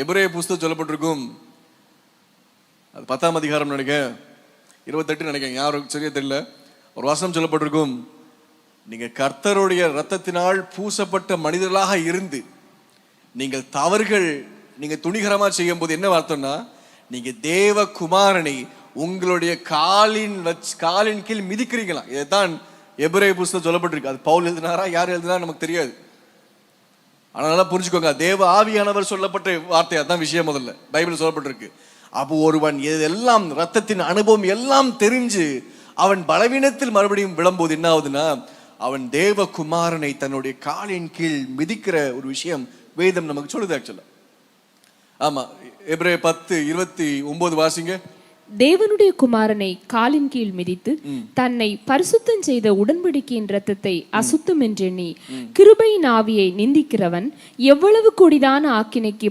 எபிரேய புஸ்தகம் சொல்லப்பட்டிருக்கும், அது 10ஆம் அதிகாரம் நினைக்க 28 நினைக்கிறேன், யாரும் சரியா தெரியல. ஒரு வசனம் சொல்லப்பட்டிருக்கும், நீங்க கர்த்தருடைய இரத்தத்தினால் பூசப்பட்ட மனிதர்களாக இருந்து நீங்கள் தவறுகள் நீங்க துணிகரமா செய்யும் போது என்ன வார்த்தைன்னா, நீங்க தேவ குமாரனை உங்களுடைய காலின் கீழ் மிதிக்கிறீங்களா. இதைத்தான் எபிரேய புஸ்தகம் சொல்லப்பட்டிருக்கு. அது பவுல் எழுதினாரா யார் எழுதினா நமக்கு தெரியாது. அதனால புரிஞ்சுக்கோங்க, தேவ ஆவியானவர் சொல்லப்பட்ட வார்த்தை, அதான் விஷயம். முதல்ல பைபிள் சொல்லப்பட்டிருக்கு. அப்போ ஒருவன் இதெல்லாம் ரத்தத்தின் அனுபவம் எல்லாம் தெரிஞ்சு அவன் பலவீனத்தில் மறுபடியும் விழும்போது என்ன ஆகுதுன்னா, அவன் தேவ குமாரனை தன்னுடைய காலின் கீழ் மிதிக்கிற ஒரு விஷயம் வேதம் நமக்கு சொல்லுது. ஆக்சுவலா ஆமா, எபிரேயர் 10:29 வாசிங்க. தேவனுடைய குமாரனை காலின் கீழ் மிதித்து தன்னை பரிசுத்தம் செய்த உடன்படிக்கையின் இரத்தத்தை அசுத்தம் என்றெண்ணி கிருபையின் ஆவியை நிந்திக்கிறவன் எவ்வளவு கொடிதான ஆக்கினைக்கு